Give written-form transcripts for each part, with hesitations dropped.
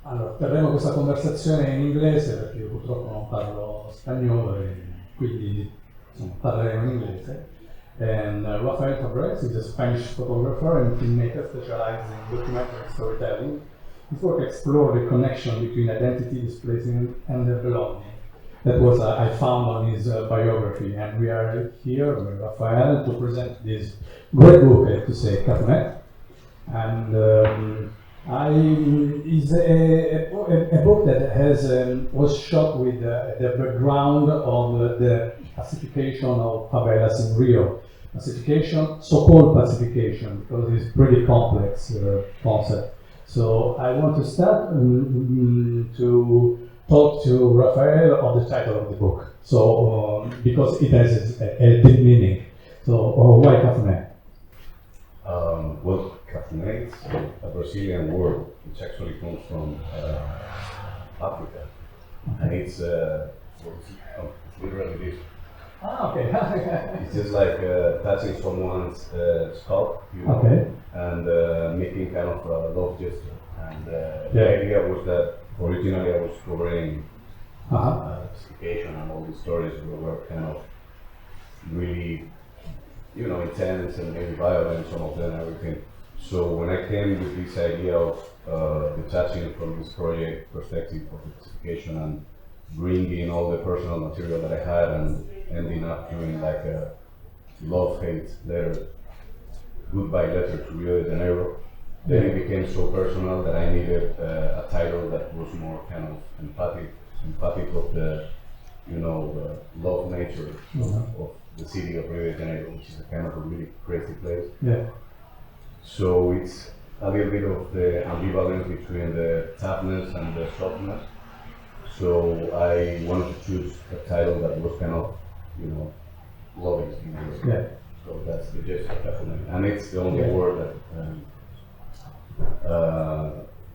Allora, terremo questa conversazione in inglese perché io purtroppo non parlo spagnolo e quindi insomma, parleremo in inglese. And Rafael Fabrés is a Spanish photographer and filmmaker specialized in documentary storytelling. His work explored the connection between identity, displacement, and the belonging. That was I found on his biography, and we are here with Rafael to present this great book, I have to say, Cafuné. And is a book that has was shot with the background of the pacification of favelas in Rio. Pacification, so-called pacification, because it's pretty complex concept. So I want to start to talk to Rafael of the title of the book. So because it has a deep meaning. So why Cafuné? Well, Cafuné is a Brazilian word which actually comes from Africa, and it's literally this. Ah, okay. It's just like touching someone's scalp, you know, okay. and making kind of a love gesture. And the idea was that originally I was covering pacification and all these stories that were kind of really, you know, intense and maybe violent, some of them and everything. So when I came with this idea of detaching from this project perspective of the pacification and bringing all the personal material that I had and ending up doing like a love-hate letter, goodbye letter to Rio de Janeiro, then it became so personal that I needed a title that was more kind of empathic of the, you know, the love nature of the city of Rio de Janeiro, which is a kind of a really crazy place. Yeah. So it's a little bit of the ambivalence between the toughness and the softness. So I wanted to choose a title that was kind of, you know, loving. Yeah. So that's the gist of Cafuné. And it's the only word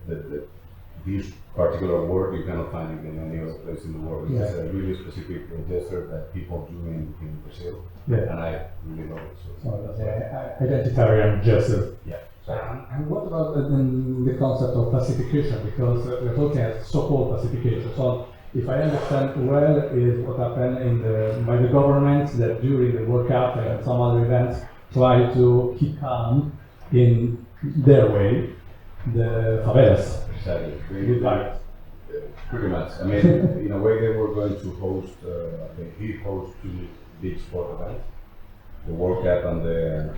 that this particular word you cannot find it in any other place in the world. It's a really specific gesture that people do in Brazil, and I really love it. So that's identitarian gesture. Yeah. And what about the concept of pacification? Because we're talking about so-called pacification. So if I understand well, is what happened by the government that during the World Cup and some other events try to keep calm in their way the favelas. Exactly. Pretty much. I mean, in a way, they were going to host. They did host two big sport events, the World Cup and the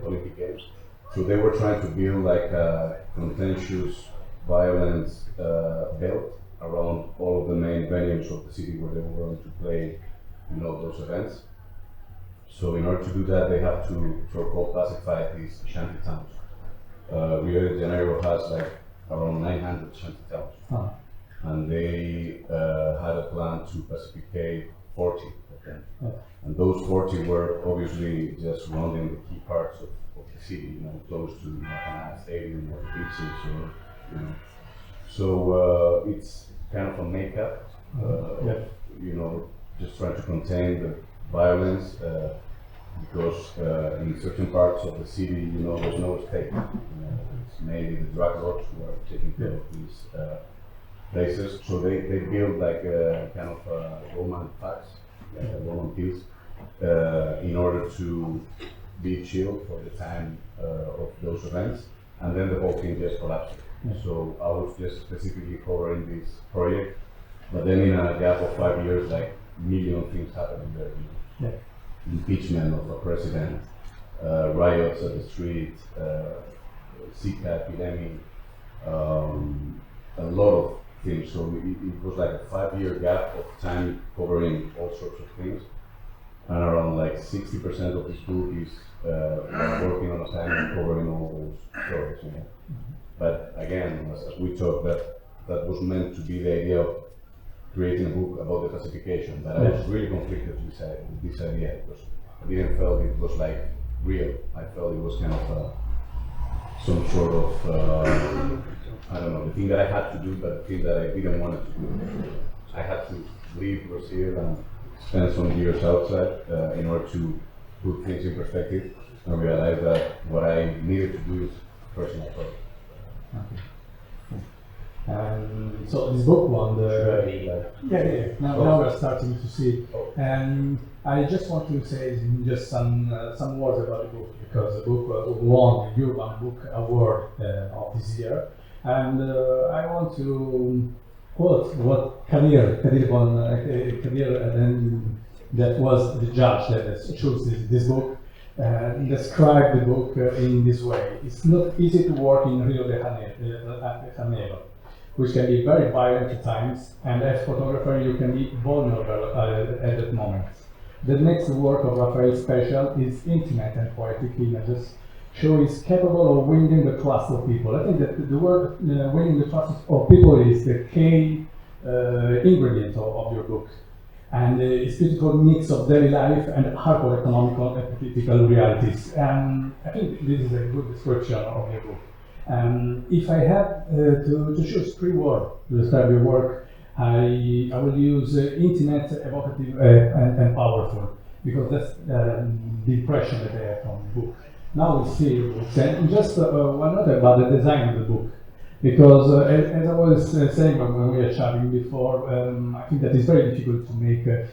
Olympic Games. So they were trying to build like a contentious, violent belt around all of the main venues of the city where they were going to play, you know, those events. So in order to do that, they have to so-called pacify these shanty towns. Rio de Janeiro has like around 900 shanty towns, and they had a plan to pacificate 40 of them. And those 40 were obviously just surrounding the key parts of the city, you know, close to Maracanã Stadium or the beaches, or, you know. So it's kind of a makeup, you know, just trying to contain the violence. Because in certain parts of the city, you know, there's no state. It's mainly the drug lords who are taking care of these places. So they build like a kind of Roman packs, like a Roman peace, in order to be chill for the time of those events, and then the whole thing just collapsed. So I was just specifically covering this project, but then in a gap of 5 years, like million things happened there. You know? Impeachment of a president, riots at the street, Zika epidemic, a lot of things. So it was like a 5-year gap of time covering all sorts of things. And around like 60% of this book is working on assignment covering all those stories. You know? But again, as we talked, that was meant to be the idea of creating a book about the pacification, but I was really conflicted with this idea because I didn't feel it was like real. I felt it was kind of some sort of, I don't know, the thing that I had to do, but the thing that I didn't want to do. I had to leave Brazil and spend some years outside in order to put things in perspective and realize that what I needed to do is personal project. Okay. So this book won the. Yeah. Now we're starting to see, and I just want to say just some words about the book, because the book won the Urban Book Award of this year, and I want to quote what Kadir, that was the judge that chose this book, described the book in this way. It's not easy to work in Rio de Janeiro, which can be very violent at times, and as a photographer you can be vulnerable at that moment. That makes the work of Rafael special. Is intimate and poetic images show he's capable of winning the trust of people. I think that the word winning the trust of people is the key ingredient of your book. And it's beautiful mix of daily life and hardcore economical and political realities. And I think this is a good description of your book. If I had to choose 3 words to describe your work, I will use intimate, evocative, and powerful, because that's the impression that I have from the book. Now we see the books, and just one note about the design of the book, because as I was saying when we were chatting before, I think that it's very difficult to make a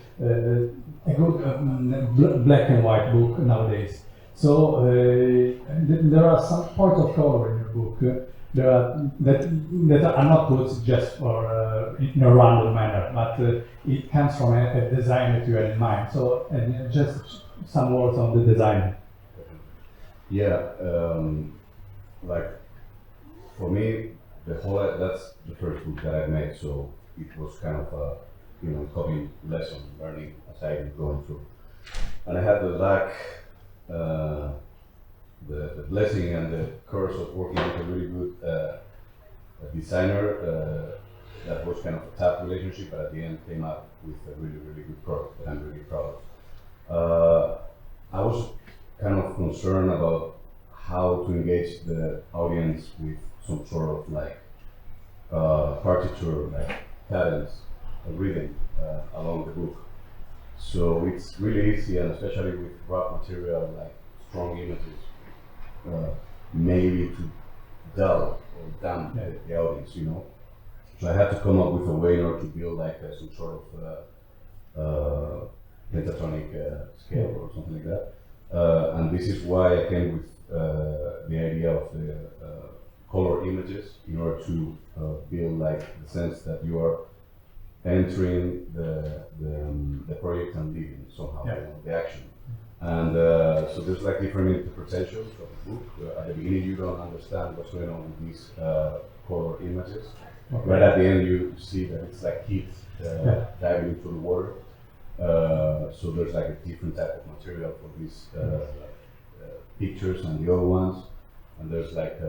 good black and white book nowadays. So there are some points of color in your book that are not put just for in a random manner, but it comes from a design that you had in mind. So just some words on the design. Yeah, like for me, that's the first book that I made, so it was kind of a copy lesson learning as I was going through, and I had the luck, the blessing and the curse of working with a really good designer. That was kind of a tough relationship, but at the end came up with a really, really good product that I'm really proud of. I was kind of concerned about how to engage the audience with some sort of like partiture, like cadence, rhythm along the book. So it's really easy, and especially with rough material like strong images, maybe to dull or damp the audience, So I had to come up with a way in order to build like some sort of pentatonic scale or something like that. And this is why I came with the idea of the color images in order to build like the sense that you are entering the project and living somehow, the action. And so there's like different interpretations of the book. At the beginning you don't understand what's going on with these color images. Okay. Right at the end you see that it's like kids diving into the water. So there's like a different type of material for these pictures and the other ones. And there's like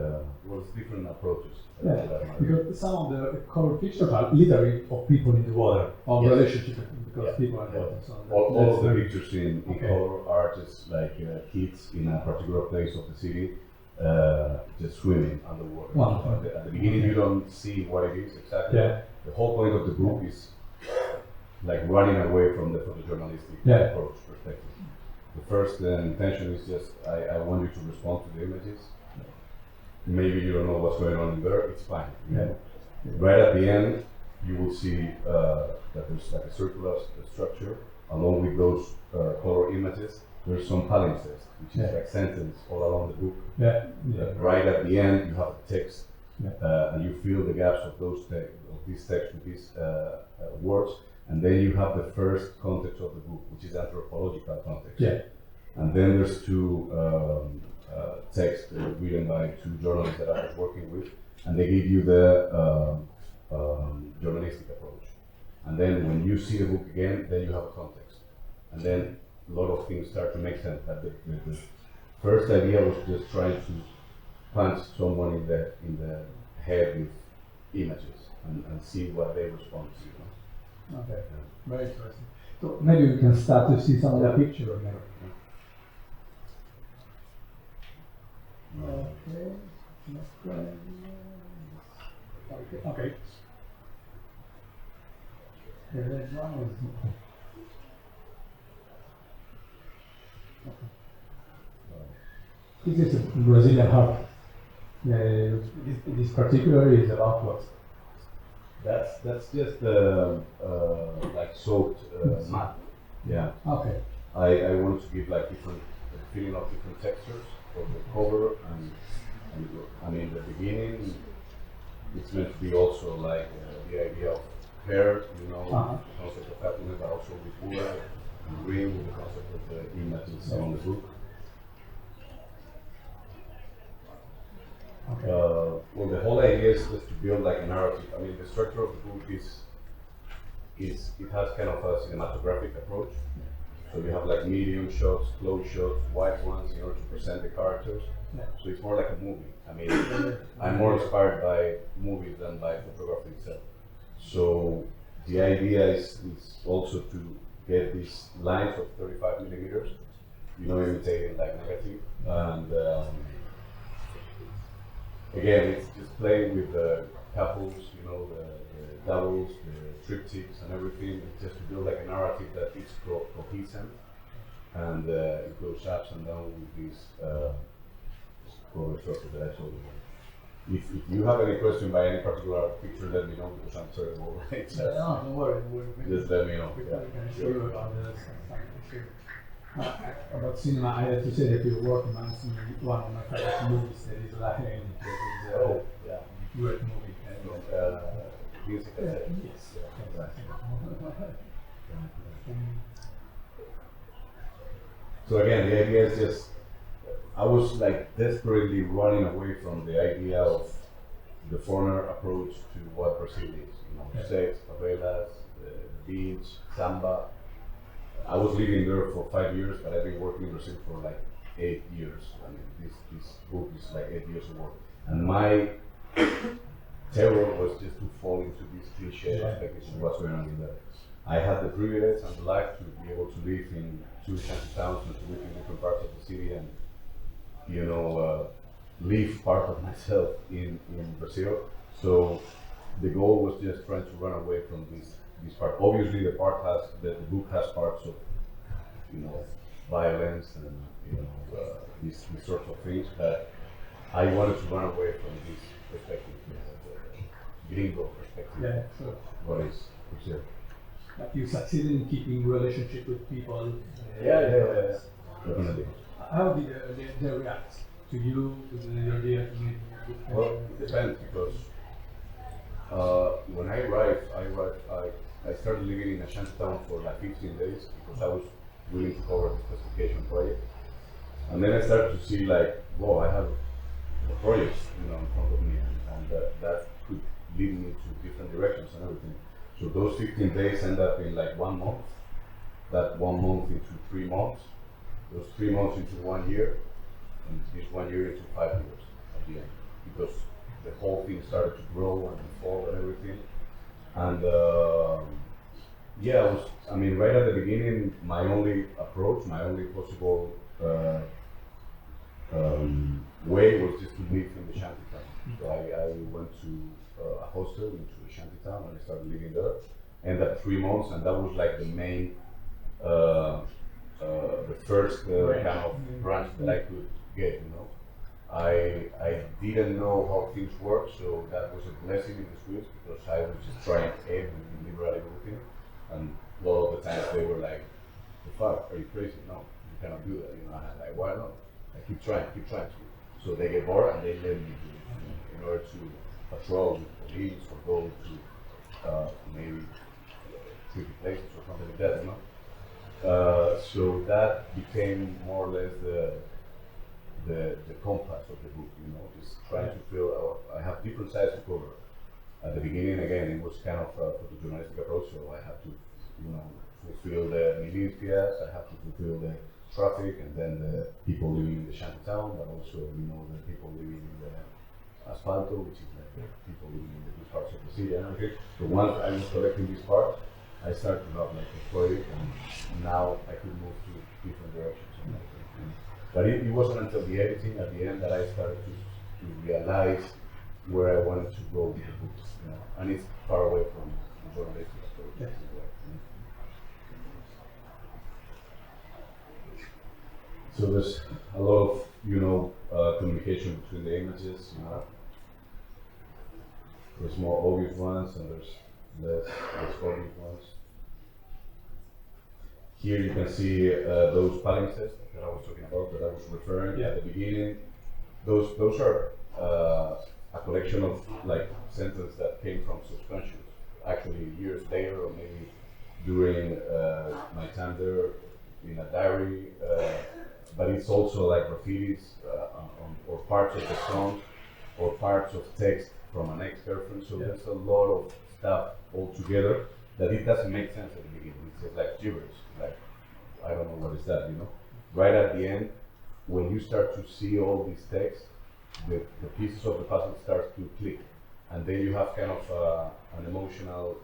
different approaches. Because some of the color pictures are literally of people in the water, of relationship, because people are in the water. So all of the pictures in color are just like kids in a particular place of the city, just swimming underwater. Wow. So at the beginning you don't see what it is exactly. Yeah. The whole point of the book is like running away from the photojournalistic approach perspective. The first intention is just I want you to respond to the images. Maybe you don't know what's going on in there, it's fine. Right at the end, you will see that there's like a circular structure. Along with those color images, there's some palimpsest, which is like sentence all along the book. Right at the end, you have text, and you fill the gaps of this text with these words. And then you have the first context of the book, which is anthropological context. And then there's 2 texts written by 2 journalists that I was working with, and they give you the journalistic approach. And then when you see the book again, then you have a context. And then a lot of things start to make sense. But the first idea was just trying to punch someone in the head with images and see what they respond to. Okay, very interesting. So maybe we can start to see some of the picture of that. Okay. This is a Brazilian harp. This particular is about what? That's just like soaked matte. Yeah. Okay. I wanted to give like different feeling of different textures for the cover, and I mean the beginning. It's meant to be also like the idea of hair, you know, the concept of Cafuné, but also with wood and green, with the concept of the images on the book. Okay. Well, the whole idea is just to build like a narrative. I mean, the structure of the book is it has kind of a cinematographic approach. So you have like medium shots, close shots, wide ones in order to present the characters. Yeah. So it's more like a movie. I mean, I'm more inspired by movies than by photography itself. So the idea is also to get these lines of 35 millimeters, you know, imitating like negative. And again, it's just playing with the couples, you know, the doubles, the triptychs, and everything, just to build like a narrative that is cohesive, and it goes ups and downs with these color structures that I showed you. If you have any question by any particular picture, let me know, because I'm terrible. Right? No, don't worry. Just let me know. We Yeah. can show you about this. About cinema, I have to say that your work reminds me of one of my favorite movies, that is La Haine, that is a Yeah. great movie. Vincitore. Yes. So again, the idea is just, I was like desperately running away from the idea of the foreigner approach to what Brazil is. You know, sex, favelas, the beach, samba. I was living there for 5 years, but I've been working in Brazil for like 8 years. I mean, this book is like 8 years of work. And my terror was just to fall into this cliche aspect of what's going on in there. I had the privilege and the luck to be able to live in 2 shanty towns and to live in different parts of the city, and you know, live part of myself in Brazil. So the goal was just trying to run away from this part. Obviously, the book has parts of, you know, violence and, you know, these sorts of things, but I wanted to run away from this perspective, the gringo perspective. Yeah, sure. What is Brazil? But you succeeded in keeping relationship with people. Yeah. Definitely. How did they react to you, to the idea to make a book? Well, it depends, because when I arrived, I started living in a shanty town for like 15 days because I was willing to cover the specification project. And then I started to see like, whoa, I have a project, you know, in front of me, and that could lead me to different directions and everything. So those 15 days end up in like 1 month, that 1 month into 3 months, those 3 months into 1 year, and this 1 year into 5 years at the end, because the whole thing started to grow and unfold and everything. And yeah, I mean, right at the beginning, my only approach, my only possible way was just to live in the shanty town. So I went to a hostel into a shanty town, and I started living there. And that 3 months, and that was like the main, the first kind of branch that I could get, you know. I didn't know how things work, so that was a blessing in disguise, because I was just trying everything, liberally everything, and a lot of the times they were like, "The fuck, are you crazy? No, you cannot do that." You know, I was like, "Why not?" I keep trying to. So they get bored and they let me do it, you know, in order to patrol with police or go to maybe tricky places or something like that, you know. So that became more or less the compass of the book, you know, just trying to feel, I have different sides to cover. At the beginning, again, it was kind of a photojournalistic approach, so I had to, you know, fulfill the militias, I have to fulfill the traffic, and then the people living in the shanty town, but also, you know, the people living in the asfalto, which is like the people living in the good parts of the city and everything. So once I was collecting this part, I started to have like a project, and now I could move to different directions and everything. But it wasn't until the editing at the end that I started to realize where I wanted to go with the books, you know, and it's far away from the journalistic approach. Yes. So there's a lot of, you know, communication between the images, you know. There's more obvious ones and there's less obvious ones. Here you can see those palimpsests that I was talking about, that I was referring at the beginning. Those are a collection of like sentences that came from subconscious, actually years later or maybe during my time there in a diary. But it's also like graffitis or parts of the song or parts of text from an ex-girlfriend. So there's a lot of stuff all together that it doesn't make sense at the beginning. It's just like gibberish. Like, I don't know what is that, you know? Right at the end, when you start to see all these texts, the pieces of the puzzle start to click. And then you have kind of an emotional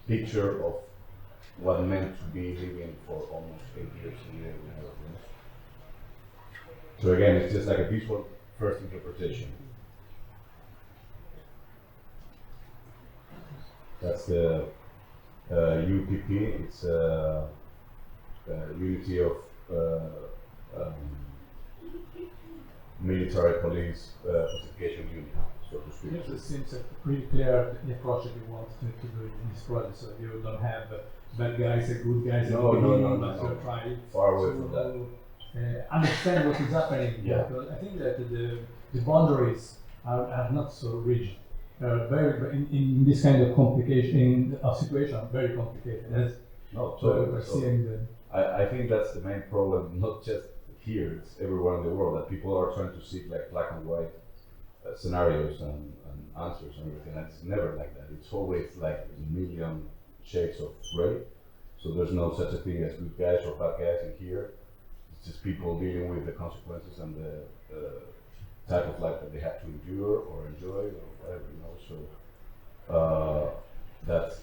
picture of what meant to be living for almost 8 years here. So again, it's just like a visual first interpretation. That's the UPP. It's unity of military police classification unit, so to speak. Yes, it seems pretty clear the approach that you want to do in this project. So you don't have bad guys and good guys. No, but you try far away from that. Understand what is happening. Yeah. Because I think that the boundaries are not so rigid. Very in this kind of complication of situation, very complicated. No, we're seeing I think that's the main problem, not just here, it's everywhere in the world, that people are trying to seek like black and white scenarios and answers and everything. And it's never like that. It's always like a million shades of gray. So there's no such a thing as good guys or bad guys in here. It's just people dealing with the consequences and the type of life that they have to endure or enjoy or whatever, you know. So that's,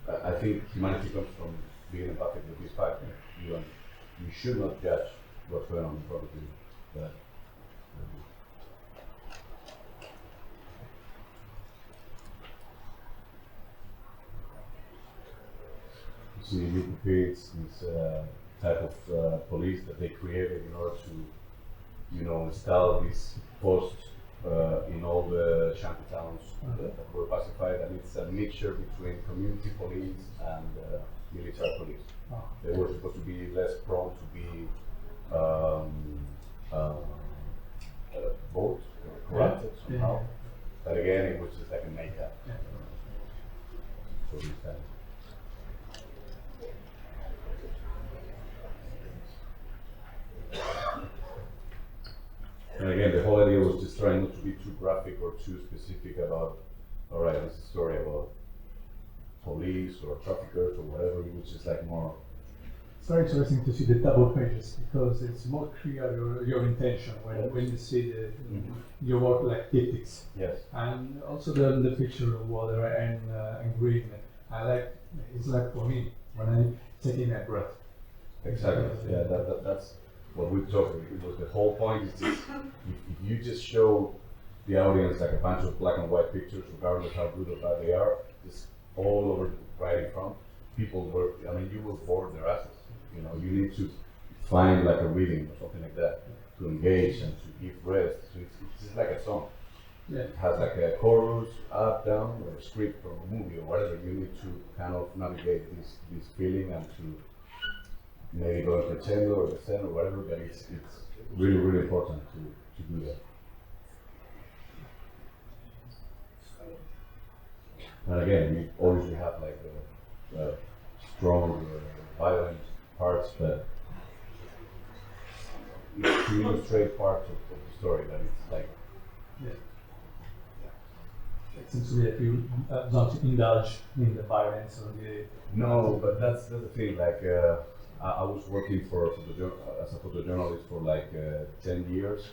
I think humanity comes from being empathic with this fact. You should not judge what's going on in property. But you see, UPP is this type of police that they created in order to, you know, install these posts in all the shanty towns that were pacified, and it's a mixture between community police and military police. They were supposed to be less prone to be both corrupted somehow, but again, it was just like a makeup for this time. And again, the whole idea was just trying not to be too graphic or too specific about, all right, this is a story about police or traffickers or whatever. It was just like more. It's very interesting to see the double pages because it's more clear your intention when you see your work like diptychs. Yes. And also the picture of water and green. It's like for me when I'm taking a breath. Exactly. Yeah, that's what we talked about. It was the whole point is just if you just show the audience like a bunch of black and white pictures, regardless how good or bad they are, just all over right in front, people were, I mean, you will bore their asses. You know, you need to find like a rhythm or something like that to engage and to give rest. So it's just like a song. Yeah. It has like a chorus, up, down, or a script from a movie or whatever. You need to kind of navigate this feeling and to maybe go in crescendo or descent or whatever, but it's really, really important to do that. And again, we always have like strong, violent parts, but to illustrate parts of the story that it's like. Yeah. It seems to be that you don't indulge in the violence or the. No, but that's the thing. Like I was working as a photojournalist for like 10 years,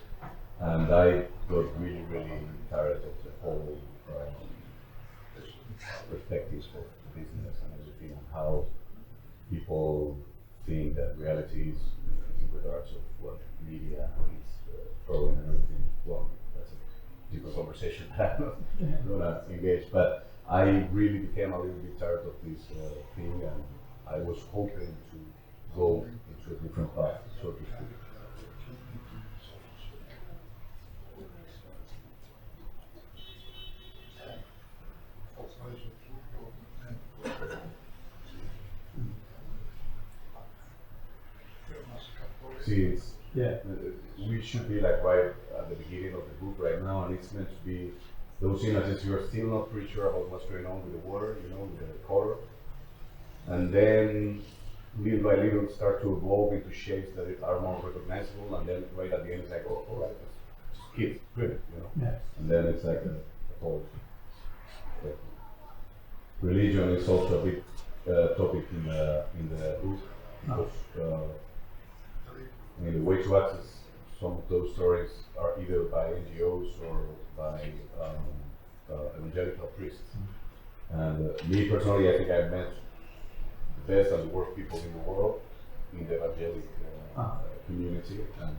and I got really, really tired of the whole perspectives of business and everything, and how people think that reality is in regards of what media is throwing and everything. Well, that's a deeper conversation that I'm not gonna engage, but I really became a little bit tired of this thing, and I was hoping to go into a different path, so to speak. see, it's, Yeah. we should be like right at the beginning of the book right now, and it's meant to be those images you're still not pretty sure about what's going on with the water, you know, with the color, and then little by little start to evolve into shapes that are more recognizable, and then right at the end it's like, oh, all right, just keep good, you know. Yeah. And then it's like a whole. Religion is also a big topic in the book. Because, I mean, the way to access some of those stories are either by NGOs or by evangelical priests. And me personally, I think I've met the best and the worst people in the world in the evangelic community, and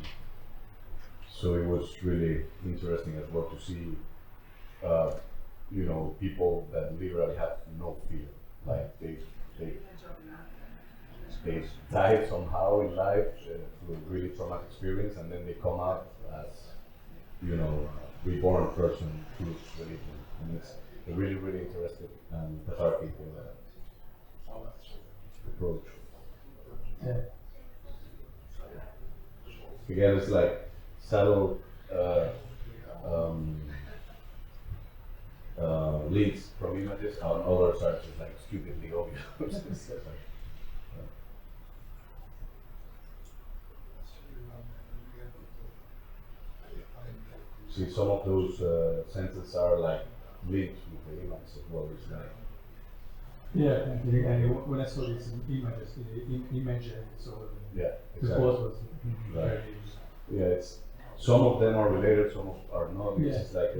so it was really interesting as well to see, you know, people that literally have no fear, like they died somehow in life through a really traumatic experience, and then they come out as, you know, a reborn person through religion, and it's a really, really interesting and cathartic approach. Yeah. Again, it's like subtle leads from images, and others are just like stupidly obvious. See, some of those sentences are like linked with the image as well. It's like, Yeah, and when I saw these images, so yeah, the exactly. quote was Right. very. Yeah, it's some of them are related, some are not. Yeah. It's like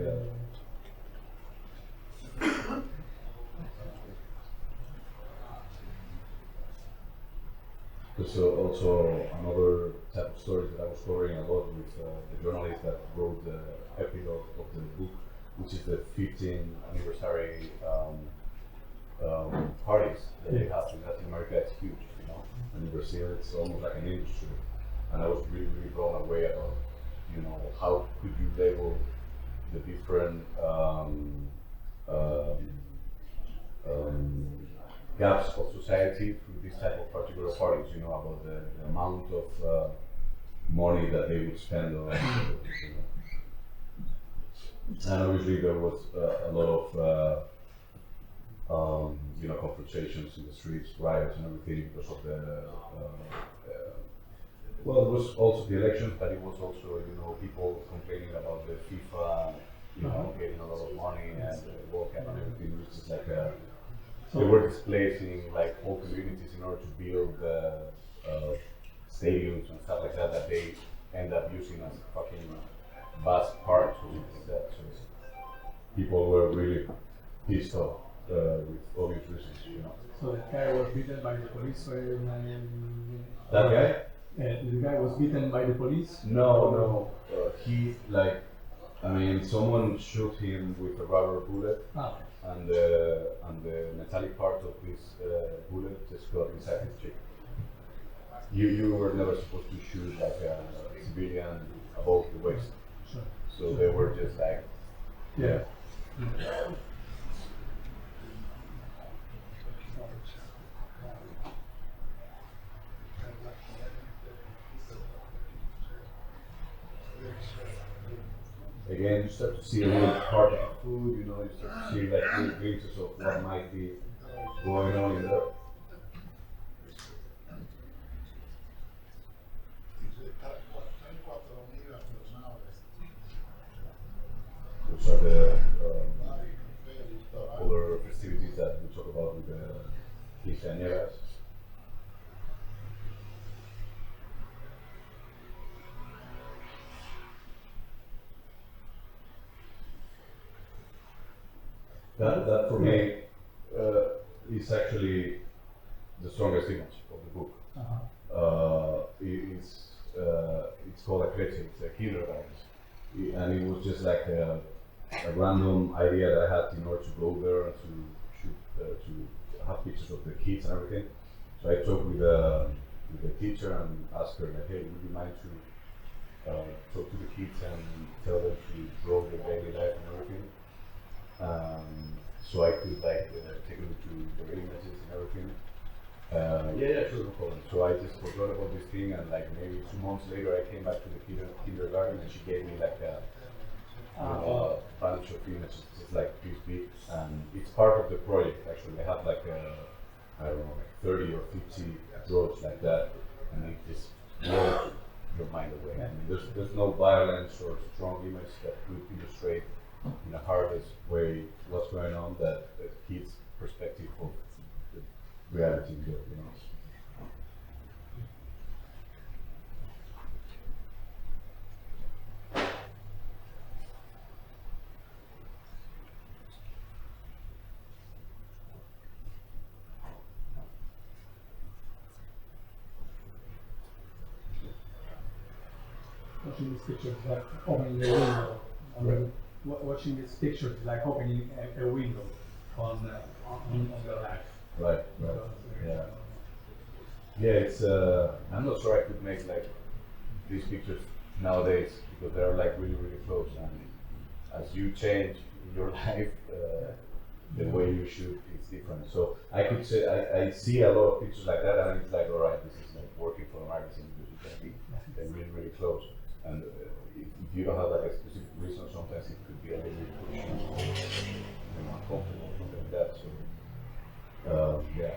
there's also another type of stories that I was covering a lot with the journalist that wrote the epilogue of the book, which is the 15th anniversary parties that they have in Latin America. It's huge, you know. And in Brazil, it's almost like an industry. And I was really, really blown away about, you know, how could you label the different gaps of society through this type of particular parties, you know, about the amount of money that they would spend on. And obviously there was a lot of, you know, confrontations in the streets, riots and everything because of the, well, it was also the elections, but it was also, you know, people complaining about the FIFA, you know, getting a lot of money and the World Cup and everything, which is like they were displacing like whole communities in order to build stadiums and stuff like that they end up using as fucking bus parks or something like that. So people were really pissed off with obvious reasons, you know. So the guy was beaten by the police. That guy? The guy was beaten by the police? No. He, like, I mean, someone shot him with a rubber bullet, and the metallic part of this bullet just got inside his cheek. You were never supposed to shoot like a civilian above the waist. Sure. So they were just like, yeah. Again, you start to see a little part of the food, you know, you start to see like little glimpses of what might be going on in there. Those are the other festivities that we talk about with the quinceañeras. That for me is actually the strongest image of the book. It's called a creche, it's a kindergarten, and it was just like a random idea that I had in order to go there and to shoot, to have pictures of the kids and everything. So I talked with the teacher and asked her, like, hey, would you mind to talk to the kids and tell them to draw their daily life and everything? So I could like take them to the images and everything. Sure, no problem. So I just forgot about this thing, and like maybe 2 months later, I came back to the kindergarten, and she gave me like a bunch of images, just like this big, and it's part of the project. Actually, I have like I don't know, like 30 or 50 drawings like that, and it just blows your mind away. I mean, there's no violence or strong image that could illustrate in a hardest way what's going on that kids' perspective of the reality, you know. Watching this picture is like opening a window. Right. Watching this picture is like opening a window on your life. Right. Yeah. Yeah, it's I'm not sure I could make like these pictures nowadays because they're like really close, and as you change in your life, the way you shoot is different. So I could say I see a lot of pictures like that, and it's like, all right, this is like working for a magazine because you can be really close. And if you don't have like a specific reason, sometimes it could be a little bit pushing, uncomfortable, something like that. So yeah.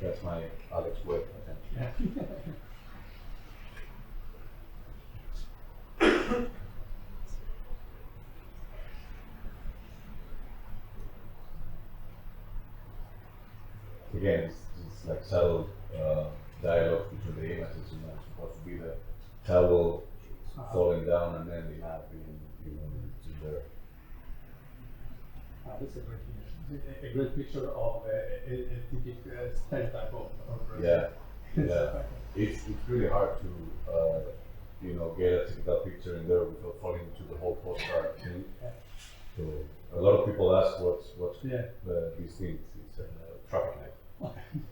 That's my Alex Webb attempt. Again, it's like subtle dialogue between the images. You know, it's supposed to be the towel falling down and then the map being to there. That's a great picture. A great picture of a typical stereotype of Yeah. It's really hard to get a typical picture in there without falling into the whole postcard thing. So a lot of people ask what's these things. It's a traffic light.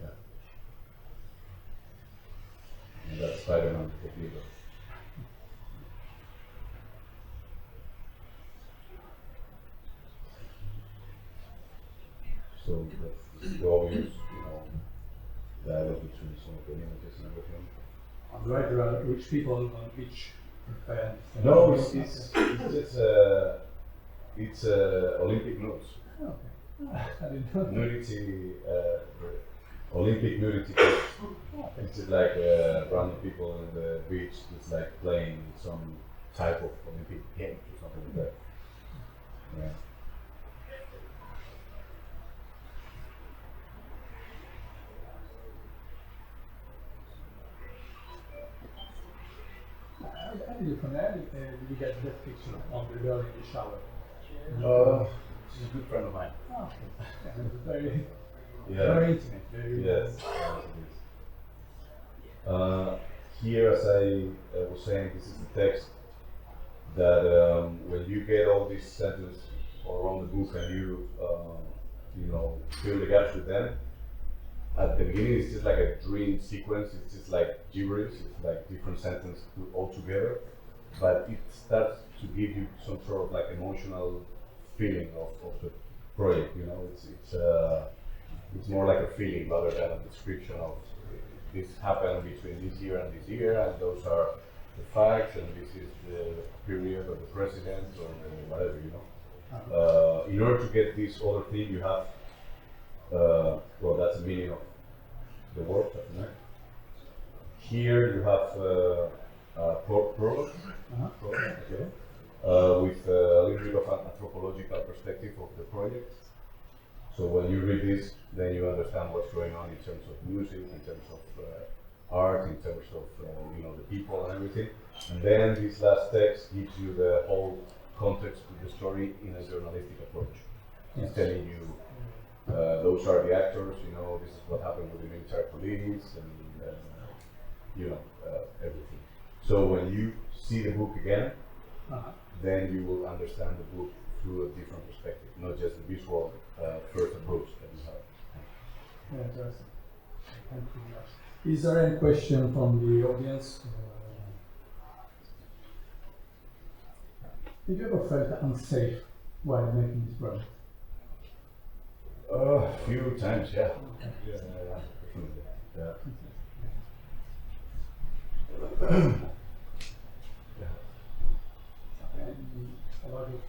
Yeah. And that's Spider-Man Cathedral. So that's the obvious, dialogue between some of the images and everything. Right, there are rich people on each. No, it's just it's Olympic nudes. Oh, okay. I didn't know. Nudity, Olympic nudity. It's just like random people on the beach, just like playing some type of Olympic game or something like that. Yeah. How did you connect? Did you get that picture of the girl in the shower? She's a good friend of mine. Oh, okay. Very intimate. Yes. Here, as I was saying, this is the text that when you get all these sentences around the book and you fill the gaps with them, at the beginning it's just like a dream sequence, it's just like gibberish, it's like different sentences put all together, but it starts to give you some sort of like emotional feeling of the project, it's more like a feeling rather than a description of this happened between this year and this year, and those are the facts, and this is the period of the president or whatever, In order to get this other thing, you have, that's the meaning of the word, right? Here you have prologue, with a little bit of an anthropological perspective of the project. So when you read this, then you understand what's going on in terms of music, in terms of art, in terms of the people and everything. And then this last text gives you the whole context of the story in a journalistic approach. It's telling you those are the actors, this is what happened with the military police, and everything. So when you see the book again, then you will understand the book through a different perspective, not just the visual first approach that you have. Yeah, interesting. Thank you very much. Is there any question from the audience? Have you ever felt unsafe while making this project? A few times, yeah. Yeah, definitely. Yeah. And about your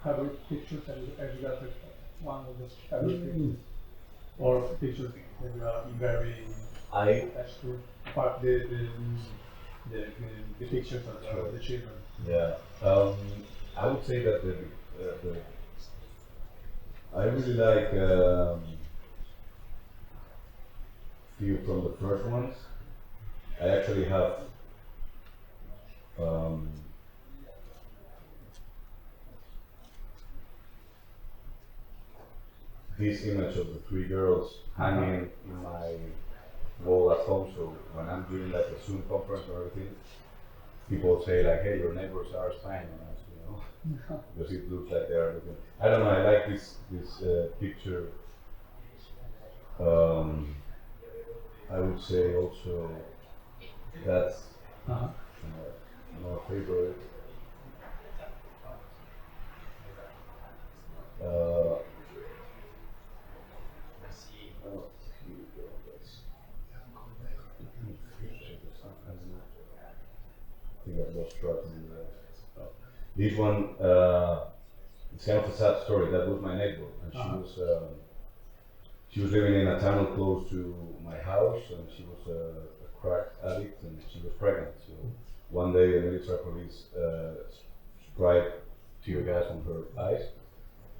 favorite pictures, have you got one of the favorite pictures? Or pictures that you are very I attached to? Apart the pictures of the children. Yeah, I would say that the I really like few from the first ones. I actually have um, this image of the three girls hanging in my wall at home. So when I'm doing like a Zoom conference or everything, people say like, "Hey, your neighbors are spying on us," you know, because it looks like they are looking. I don't know. I like this picture. I would say also that's my favorite. Oh, here we go, guys. I think I've lost track of the. Oh. This one, it's kind of a sad story. That was my neighbor, and she was living in a tunnel close to my house, and she was a crack addict, and she was pregnant. So one day, the military police sprayed tear gas on her eyes,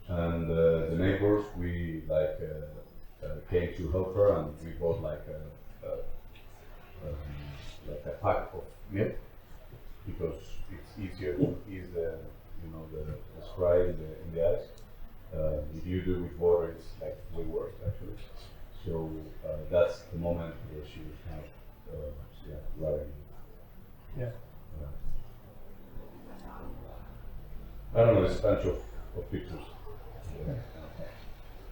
and the neighbors we came to help her, and we bought like a pack of milk because it's easier to ease the the spray in the eyes. If you do with water, it's like way worse actually. So that's the moment where she was kind of running. Yeah. I don't know, there's a bunch of pictures. Yeah.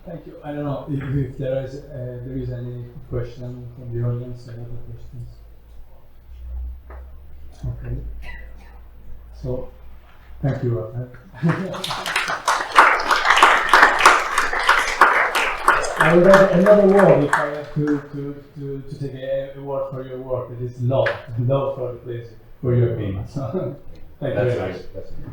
Thank you. I don't know if there is any question from the audience. Any other questions? Okay. So, thank you, Rafael. I would have another word if I have to take a word for your work. It is love for the place where you have been. So, thank you very much. That's nice.